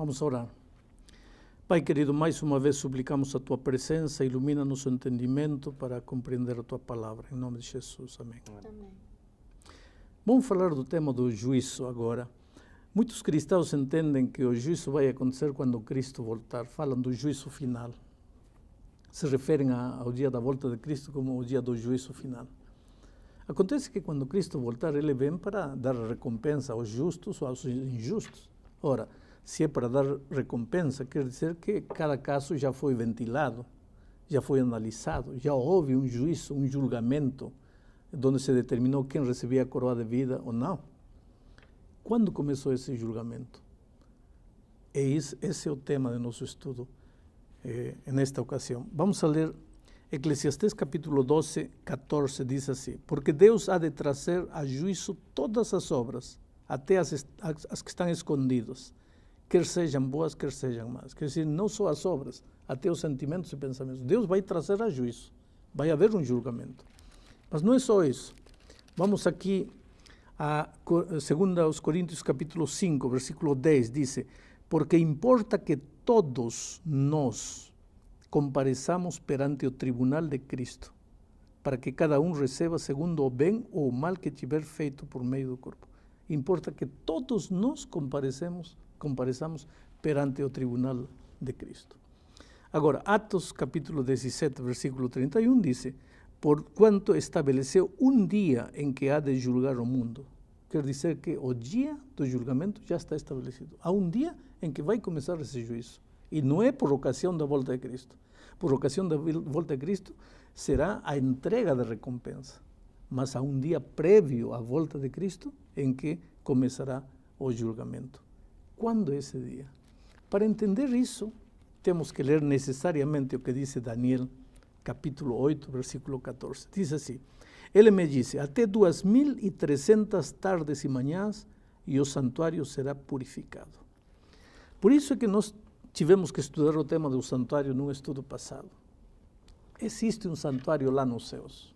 Vamos orar. Pai querido, mais uma vez suplicamos a Tua presença, ilumina nosso entendimento para compreender a Tua palavra. Em nome de Jesus, amém. Amém. Vamos falar do tema do juízo agora. Muitos cristãos entendem que o juízo vai acontecer quando Cristo voltar. Falam do juízo final. Se referem ao dia da volta de Cristo como o dia do juízo final. Acontece que quando Cristo voltar, Ele vem para dar recompensa aos justos ou aos injustos. Ora, se é para dar recompensa, quer dizer que cada caso já foi ventilado, já foi analisado, já houve um juízo, um julgamento, onde se determinou quem recebia a coroa de vida ou não. Quando começou esse julgamento? Esse é o tema de nosso estudo nesta ocasião. Vamos a ler Eclesiastés capítulo 12, 14, diz assim: porque Deus há de trazer a juízo todas as obras, até as que estão escondidas, quer sejam boas, quer sejam más. Quer dizer, não só as obras, até os sentimentos e pensamentos. Deus vai trazer a juízo, vai haver um julgamento. Mas não é só isso. Vamos aqui a 2 Coríntios capítulo 5, versículo 10, diz: porque importa que todos nós compareçamos perante o tribunal de Cristo, para que cada um receba segundo o bem ou o mal que tiver feito por meio do corpo. Importa que todos nós compareçamos perante o tribunal de Cristo. Agora, Atos capítulo 17, versículo 31, diz: por quanto estabeleceu um dia em que há de julgar o mundo. Quer dizer que o dia do julgamento já está estabelecido. Há um dia em que vai começar esse juízo. E não é por ocasião da volta de Cristo. Por ocasião da volta de Cristo será a entrega da recompensa. Mas há um dia prévio à volta de Cristo em que começará o julgamento. Quando é esse dia? Para entender isso, temos que ler necessariamente o que diz Daniel, capítulo 8, versículo 14. Diz assim: ele me disse, até 2300 tardes e manhãs, e o santuário será purificado. Por isso é que nós tivemos que estudar o tema do santuário num estudo passado. Existe um santuário lá nos céus.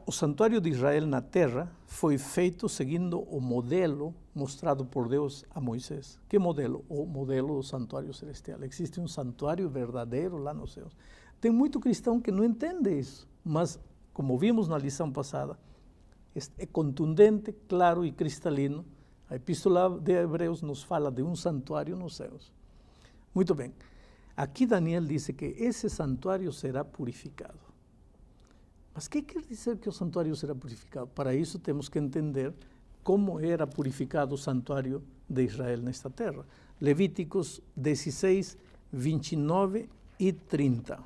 O santuário de Israel na terra foi feito seguindo o modelo mostrado por Deus a Moisés. Que modelo? O modelo do santuário celestial. Existe um santuário verdadeiro lá nos céus. Tem muito cristão que não entende isso, mas, como vimos na lição passada, é contundente, claro e cristalino. A Epístola de Hebreus nos fala de um santuário nos céus. Muito bem. Aqui Daniel diz que esse santuário será purificado. Mas o que quer dizer que o santuário será purificado? Para isso temos que entender como era purificado o santuário de Israel nesta terra. Levíticos 16, 29 e 30.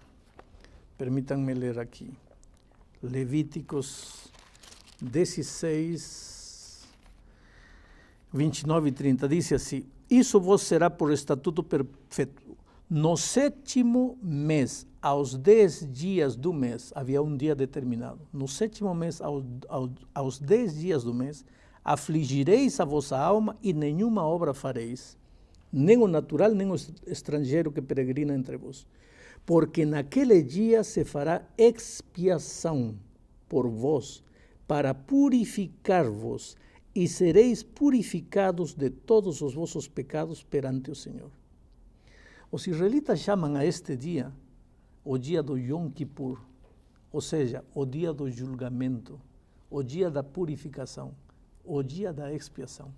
Permítanme ler aqui. Levíticos 16, 29 e 30. Diz assim: isso vos será por estatuto perpétuo. No 7º mês, aos 10 dias do mês, havia um dia determinado. No 7º mês, aos 10 dias do mês, afligireis a vossa alma e nenhuma obra fareis, nem o natural, nem o estrangeiro que peregrina entre vós. Porque naquele dia se fará expiação por vós, para purificar-vos, e sereis purificados de todos os vossos pecados perante o Senhor. Os israelitas chamam a este dia o dia do Yom Kippur, ou seja, o dia do julgamento, o dia da purificação, o dia da expiação.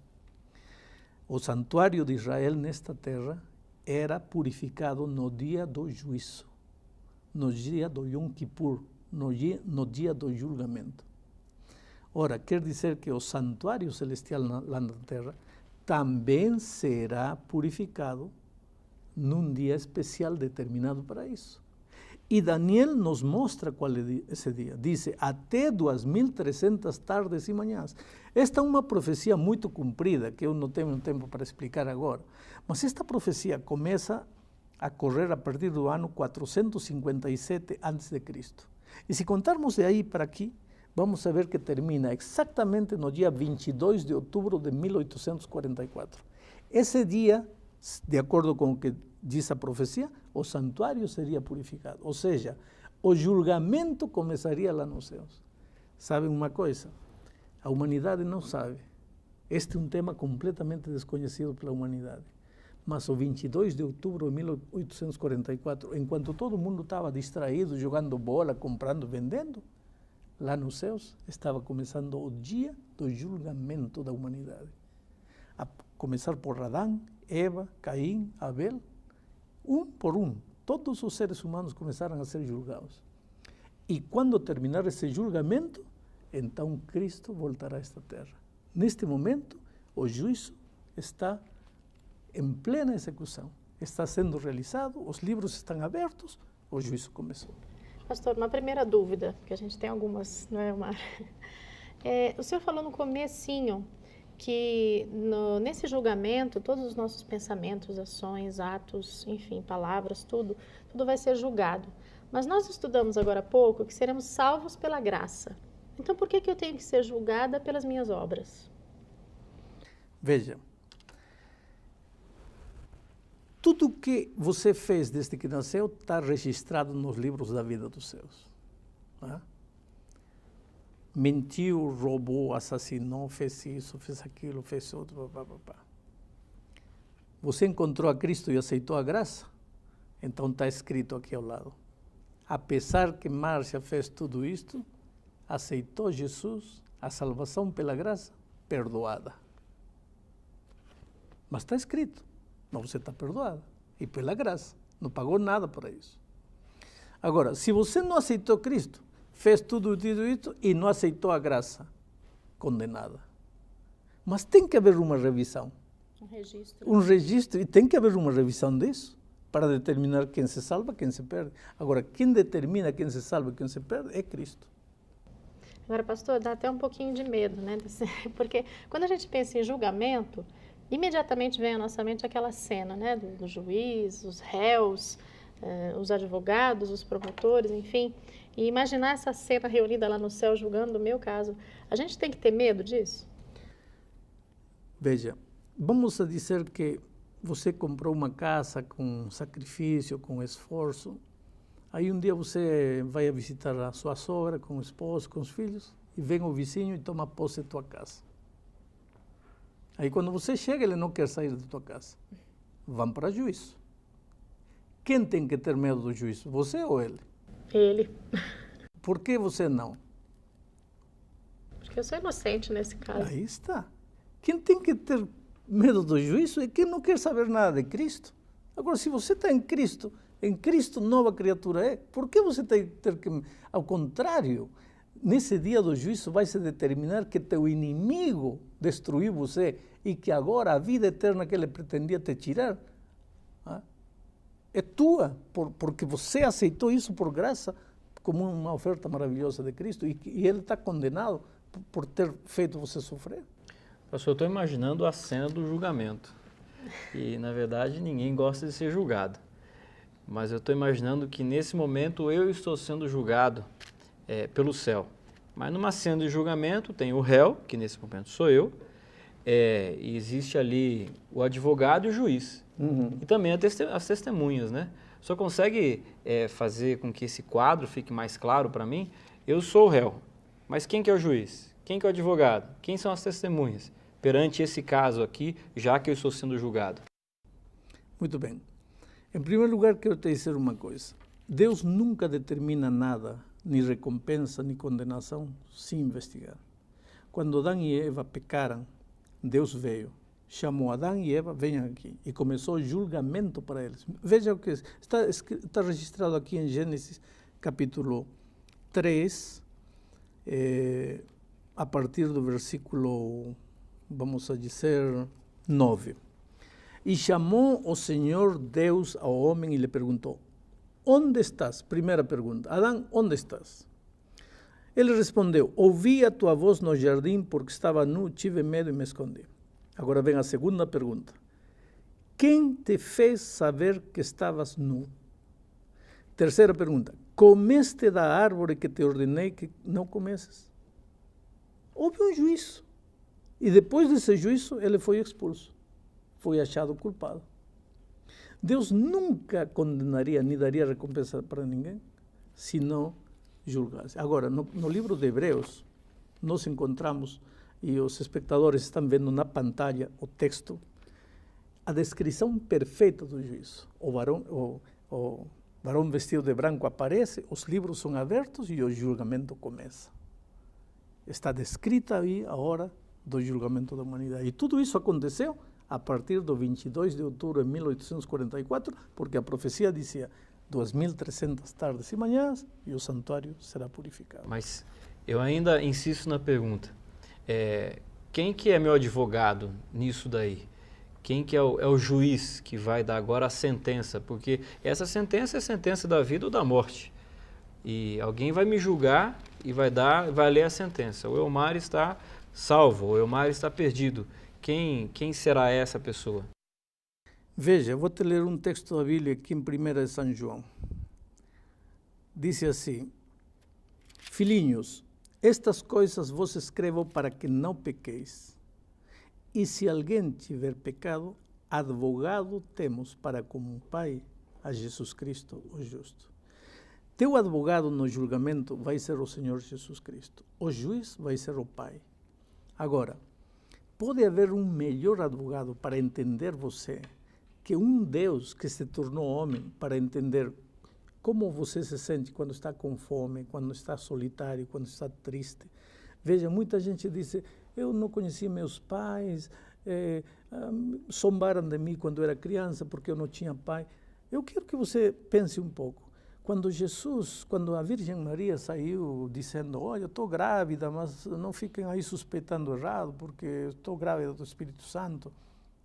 O santuário de Israel nesta terra era purificado no dia do juízo, no dia do Yom Kippur, no dia do julgamento. Ora, quer dizer que o santuário celestial lá na terra também será purificado num dia especial determinado para isso. E Daniel nos mostra qual é esse dia. Diz, até 2300 tardes e manhãs. Esta é uma profecia muito comprida, que eu não tenho tempo para explicar agora. Mas esta profecia começa a correr a partir do ano 457 a.C. E se contarmos de aí para aqui, vamos ver que termina exatamente no dia 22 de outubro de 1844. Esse dia, de acordo com o que diz a profecia, o santuário seria purificado. Ou seja, o julgamento começaria lá nos céus. Sabem uma coisa? A humanidade não sabe. Este é um tema completamente desconhecido pela humanidade. Mas o 22 de outubro de 1844, enquanto todo mundo estava distraído, jogando bola, comprando, vendendo, lá nos céus estava começando o dia do julgamento da humanidade. A começar por Adão, Eva, Caim, Abel, um por um. Todos os seres humanos começaram a ser julgados. E quando terminar esse julgamento, então Cristo voltará a esta terra. Neste momento, o juízo está em plena execução. Está sendo realizado, os livros estão abertos, o juízo começou. Pastor, uma primeira dúvida, que a gente tem algumas, não é, Omar? O senhor falou no comecinho que nesse julgamento, todos os nossos pensamentos, ações, atos, enfim, palavras, tudo vai ser julgado. Mas nós estudamos agora há pouco que seremos salvos pela graça. Então, por que eu tenho que ser julgada pelas minhas obras? Veja, tudo que você fez desde que nasceu está registrado nos livros da vida dos céus. Tá? Mentiu, roubou, assassinou, fez isso, fez aquilo, fez outro, papapá. Você encontrou a Cristo e aceitou a graça? Então está escrito aqui ao lado. Apesar que Márcia fez tudo isto, aceitou Jesus, a salvação pela graça, perdoada. Mas está escrito. Mas você está perdoado. E pela graça. Não pagou nada para isso. Agora, se você não aceitou Cristo, fez tudo isso e não aceitou a graça, condenada. Mas tem que haver uma revisão. Um registro. Um registro. E tem que haver uma revisão disso para determinar quem se salva, quem se perde. Agora, quem determina quem se salva e quem se perde é Cristo. Agora, pastor, dá até um pouquinho de medo, né? Porque quando a gente pensa em julgamento, imediatamente vem à nossa mente aquela cena, né, do juiz, os réus, os advogados, os promotores, enfim. E imaginar essa cena reunida lá no céu julgando o meu caso, a gente tem que ter medo disso? Veja, vamos a dizer que você comprou uma casa com sacrifício, com esforço. Aí um dia você vai a visitar a sua sogra com o esposo, com os filhos, e vem o vizinho e toma posse da tua casa. Aí quando você chega, ele não quer sair da tua casa. Vão para juízo. Quem tem que ter medo do juízo? Você ou ele? Ele. Por que você não? Porque eu sou inocente nesse caso. Aí está. Quem tem que ter medo do juízo é quem não quer saber nada de Cristo. Agora, se você está em Cristo nova criatura é, por que você tem que ter que... Ao contrário, nesse dia do juízo vai se determinar que teu inimigo destruiu você e que agora a vida eterna que ele pretendia te tirar é tua, porque você aceitou isso por graça como uma oferta maravilhosa de Cristo e ele está condenado por ter feito você sofrer. Pastor, eu estou imaginando a cena do julgamento e, na verdade, ninguém gosta de ser julgado. Mas eu estou imaginando que, nesse momento, eu estou sendo julgado pelo céu. Mas numa cena de julgamento tem o réu, que nesse momento sou eu, e existe ali o advogado e o juiz. Uhum. E também as testemunhas, né? Só consegue fazer com que esse quadro fique mais claro para mim? Eu sou o réu, mas quem que é o juiz? Quem que é o advogado? Quem são as testemunhas? Perante esse caso aqui, já que eu estou sendo julgado. Muito bem. Em primeiro lugar, quero te dizer uma coisa. Deus nunca determina nada, nem recompensa, nem condenação, sem investigar. Quando Adão e Eva pecaram, Deus veio, chamou Adão e Eva, venham aqui, e começou o julgamento para eles. Veja o que está registrado aqui em Gênesis, capítulo 3, a partir do versículo, vamos a dizer, 9. E chamou o Senhor Deus ao homem e lhe perguntou, onde estás? Primeira pergunta, Adão, onde estás? Ele respondeu, ouvi a tua voz no jardim porque estava nu, tive medo e me escondi. Agora vem a segunda pergunta. Quem te fez saber que estavas nu? Terceira pergunta, comeste da árvore que te ordenei que não comesses? Houve um juízo. E depois desse juízo, ele foi expulso. Foi achado culpado. Deus nunca condenaria, nem daria recompensa para ninguém, se não julgasse. Agora, no livro de Hebreus, nós encontramos e os espectadores estão vendo na pantalla o texto, a descrição perfeita do juízo. O varão vestido de branco aparece, os livros são abertos e o julgamento começa. Está descrita aí a hora do julgamento da humanidade. E tudo isso aconteceu a partir do 22 de outubro de 1844, porque a profecia dizia 2.300 tardes e manhãs e o santuário será purificado. Mas eu ainda insisto na pergunta. Quem que é meu advogado nisso daí? Quem que é o juiz que vai dar agora a sentença? Porque essa sentença é a sentença da vida ou da morte. E alguém vai me julgar e vai ler a sentença. O Elmar está salvo, o Elmar está perdido. Quem será essa pessoa? Veja, eu vou te ler um texto da Bíblia aqui em 1 de São João. Diz assim: Filhinhos, estas coisas vos escrevo para que não pequeis. E se alguém tiver pecado, advogado temos para com o Pai, a Jesus Cristo, o justo. Teu advogado no julgamento vai ser o Senhor Jesus Cristo. O juiz vai ser o Pai. Agora, pode haver um melhor advogado para entender você que um Deus que se tornou homem para entender como você se sente quando está com fome, quando está solitário, quando está triste. Veja, muita gente diz, eu não conheci meus pais, zombaram de mim quando eu era criança porque eu não tinha pai. Eu quero que você pense um pouco. Quando a Virgem Maria saiu dizendo, olha, eu estou grávida, mas não fiquem aí suspeitando errado, porque estou grávida do Espírito Santo.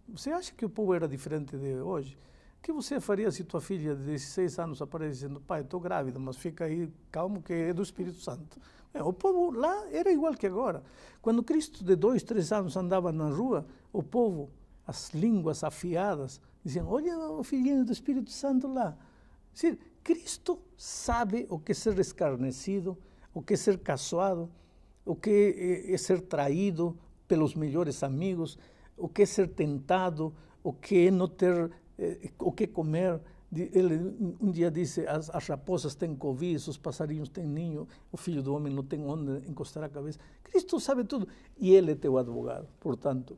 Você acha que o povo era diferente de hoje? O que você faria se tua filha de 16 anos aparece dizendo, pai, estou grávida, mas fica aí calmo que é do Espírito Santo? O povo lá era igual que agora. Quando Cristo de 2, 3 anos andava na rua, o povo, as línguas afiadas, diziam, olha o filhinho do Espírito Santo lá. Sim, Cristo sabe o que é ser escarnecido, o que é ser caçoado, o que é ser traído pelos melhores amigos, o que é ser tentado, o que é não ter o que comer. Ele um dia disse, as raposas têm covis, os passarinhos têm ninho, o filho do homem não tem onde encostar a cabeça. Cristo sabe tudo e ele é teu advogado. Portanto,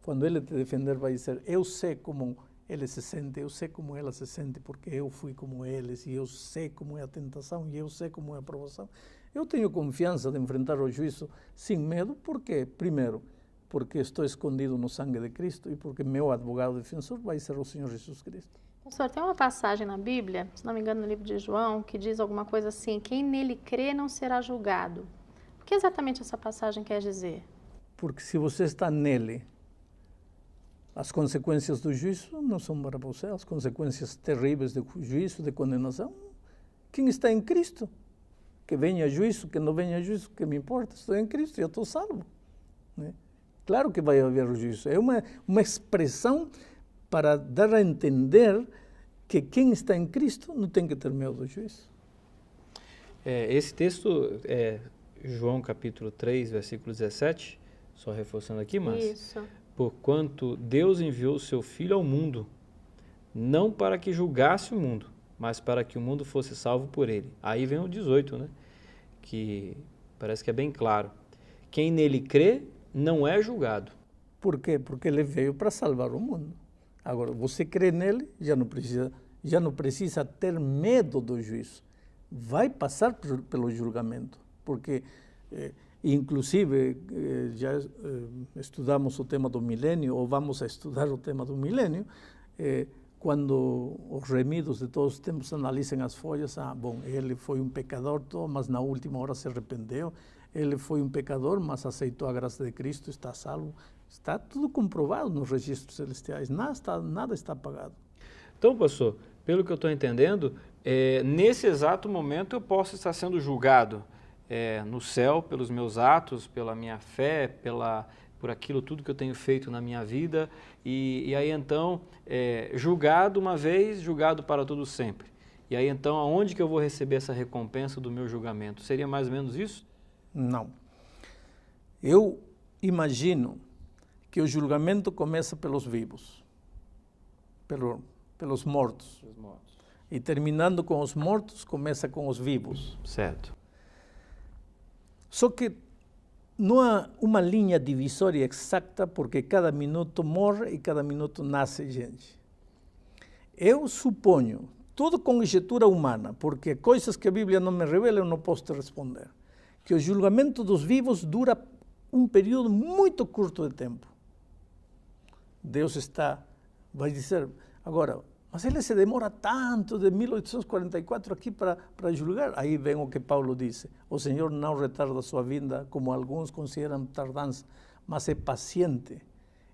quando ele te defender, vai dizer, eu sei como ele se sente, eu sei como ela se sente, porque eu fui como eles, e eu sei como é a tentação, e eu sei como é a provação. Eu tenho confiança de enfrentar o juízo sem medo, porque, primeiro, porque estou escondido no sangue de Cristo e porque meu advogado defensor vai ser o Senhor Jesus Cristo. Pastor, tem uma passagem na Bíblia, se não me engano no livro de João, que diz alguma coisa assim, quem nele crê não será julgado. O que exatamente essa passagem quer dizer? Porque se você está nele, as consequências do juízo não são para você, as consequências terríveis do juízo, de condenação. Quem está em Cristo, que venha juízo, que não venha juízo, que me importa, estou em Cristo e eu estou salvo. Né? Claro que vai haver o juízo. É uma expressão para dar a entender que quem está em Cristo não tem que ter medo do juízo. Esse texto é João capítulo 3, versículo 17, só reforçando aqui, mas... Isso. Porquanto Deus enviou o seu Filho ao mundo, não para que julgasse o mundo, mas para que o mundo fosse salvo por ele. Aí vem o 18, né? Que parece que é bem claro. Quem nele crê não é julgado. Por quê? Porque ele veio para salvar o mundo. Agora, você crê nele, já não precisa ter medo do juízo. Vai passar pelo julgamento, porque... inclusive, já estudamos o tema do milênio, ou vamos a estudar o tema do milênio, quando os remidos de todos os tempos analisam as folhas, bom, ele foi um pecador, mas na última hora se arrependeu, ele foi um pecador, mas aceitou a graça de Cristo, está salvo. Está tudo comprovado nos registros celestiais, nada está apagado. Então, pastor, pelo que eu estou entendendo, nesse exato momento eu posso estar sendo julgado no céu pelos meus atos, pela minha fé, por aquilo tudo que eu tenho feito na minha vida, e aí então, julgado uma vez, julgado para todo sempre. E aí então, aonde que eu vou receber essa recompensa do meu julgamento? Seria mais ou menos isso? Não. Eu imagino que o julgamento começa pelos vivos, pelos mortos. E terminando com os mortos, começa com os vivos. Certo. Só que não há uma linha divisória exata, porque cada minuto morre e cada minuto nasce gente. Eu suponho, tudo conjectura humana, porque coisas que a Bíblia não me revela eu não posso te responder, que o julgamento dos vivos dura um período muito curto de tempo. Deus vai dizer, agora, mas ele se demora tanto, de 1844 aqui para julgar. Aí vem o que Paulo disse, o Senhor não retarda a sua vinda, como alguns consideram tardança, mas é paciente,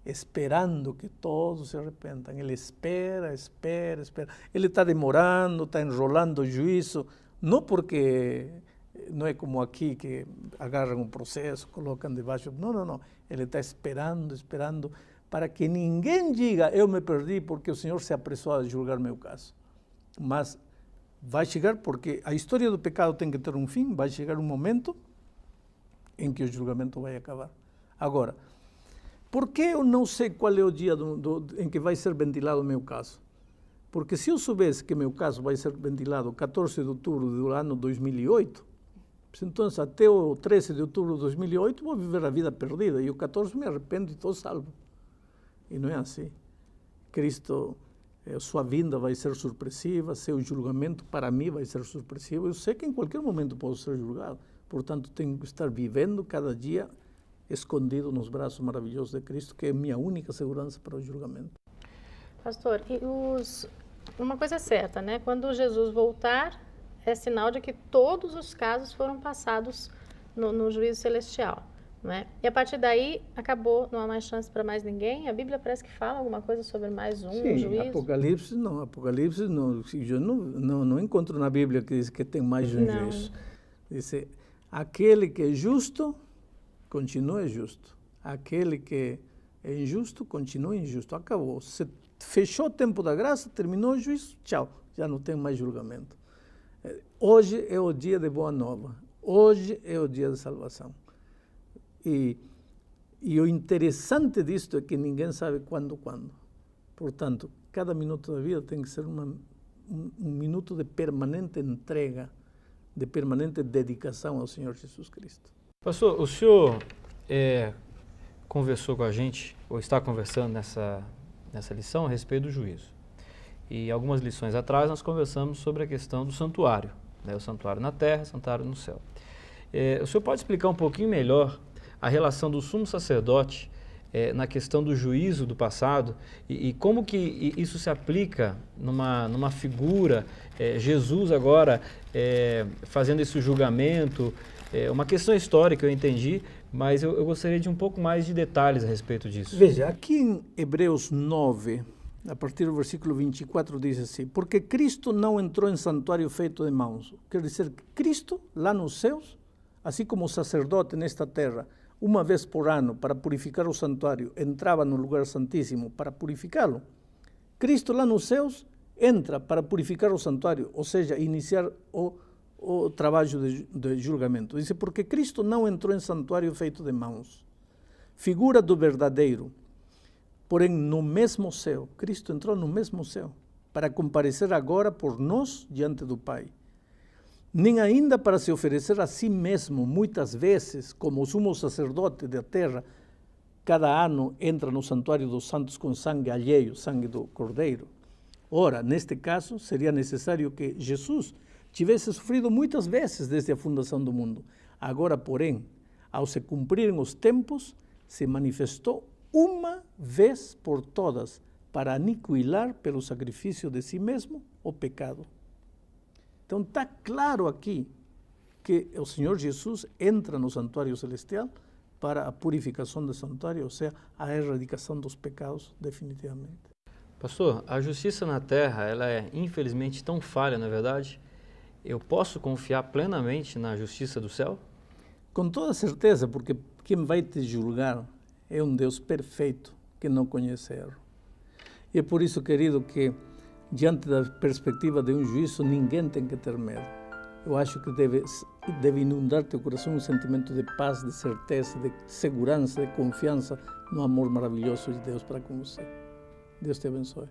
esperando que todos se arrependam. Ele espera. Ele está demorando, está enrolando o juízo, não porque não é como aqui que agarram um processo, colocam debaixo. Não. Ele está esperando, para que ninguém diga, eu me perdi porque o Senhor se apressou a julgar meu caso. Mas vai chegar, porque a história do pecado tem que ter um fim, vai chegar um momento em que o julgamento vai acabar. Agora, por que eu não sei qual é o dia em que vai ser ventilado o meu caso? Porque se eu soubesse que meu caso vai ser ventilado 14 de outubro do ano 2008, então até o 13 de outubro de 2008 vou viver a vida perdida, e o 14 me arrependo e estou salvo. E não é assim. Cristo, sua vinda vai ser surpressiva, seu julgamento para mim vai ser surpressivo. Eu sei que em qualquer momento posso ser julgado, portanto tenho que estar vivendo cada dia escondido nos braços maravilhosos de Cristo, que é minha única segurança para o julgamento. Pastor, uma coisa é certa, né? Quando Jesus voltar, é sinal de que todos os casos foram passados no juízo celestial. Não é? E a partir daí, acabou, não há mais chance para mais ninguém? A Bíblia parece que fala alguma coisa sobre mais um juízo? Apocalipse não. Eu não encontro na Bíblia que diz que tem mais um juízo. Diz, aquele que é justo, continua justo. Aquele que é injusto, continua injusto. Acabou. Se fechou o tempo da graça, terminou o juízo, tchau. Já não tem mais julgamento. Hoje é o dia de boa nova. Hoje é o dia de salvação. E o interessante disto é que ninguém sabe quando. Portanto, cada minuto da vida tem que ser um minuto de permanente entrega, de permanente dedicação ao Senhor Jesus Cristo. Pastor, o senhor conversou com a gente, ou está conversando nessa lição a respeito do juízo. E algumas lições atrás nós conversamos sobre a questão do santuário, né? O santuário na terra, o santuário no céu. O senhor pode explicar um pouquinho melhor a relação do sumo sacerdote na questão do juízo do passado e como que isso se aplica numa figura, Jesus agora fazendo esse julgamento, uma questão histórica eu entendi, mas eu gostaria de um pouco mais de detalhes a respeito disso. Veja, aqui em Hebreus 9, a partir do versículo 24 diz assim, porque Cristo não entrou em santuário feito de mãos. Quer dizer que Cristo lá nos céus, assim como o sacerdote nesta terra, uma vez por ano, para purificar o santuário, entrava no lugar santíssimo para purificá-lo, Cristo lá nos céus entra para purificar o santuário, ou seja, iniciar o trabalho de julgamento. Diz, porque Cristo não entrou em santuário feito de mãos, figura do verdadeiro, porém no mesmo céu. Cristo entrou no mesmo céu, para comparecer agora por nós diante do Pai. Nem ainda para se oferecer a si mesmo, muitas vezes, como o sumo sacerdote da terra, cada ano entra no santuário dos santos com sangue alheio, sangue do Cordeiro. Ora, neste caso, seria necessário que Jesus tivesse sofrido muitas vezes desde a fundação do mundo. Agora, porém, ao se cumprirem os tempos, se manifestou uma vez por todas para aniquilar pelo sacrifício de si mesmo o pecado. Então está claro aqui que o Senhor Jesus entra no santuário celestial para a purificação do santuário, ou seja, a erradicação dos pecados definitivamente. Pastor, a justiça na terra, ela é infelizmente tão falha, não é verdade? Eu posso confiar plenamente na justiça do céu? Com toda certeza, porque quem vai te julgar é um Deus perfeito que não conhece erro. E é por isso, querido, que diante da perspectiva de um juízo, ninguém tem que ter medo. Eu acho que deve inundar teu coração um sentimento de paz, de certeza, de segurança, de confiança no amor maravilhoso de Deus para com você. Deus te abençoe.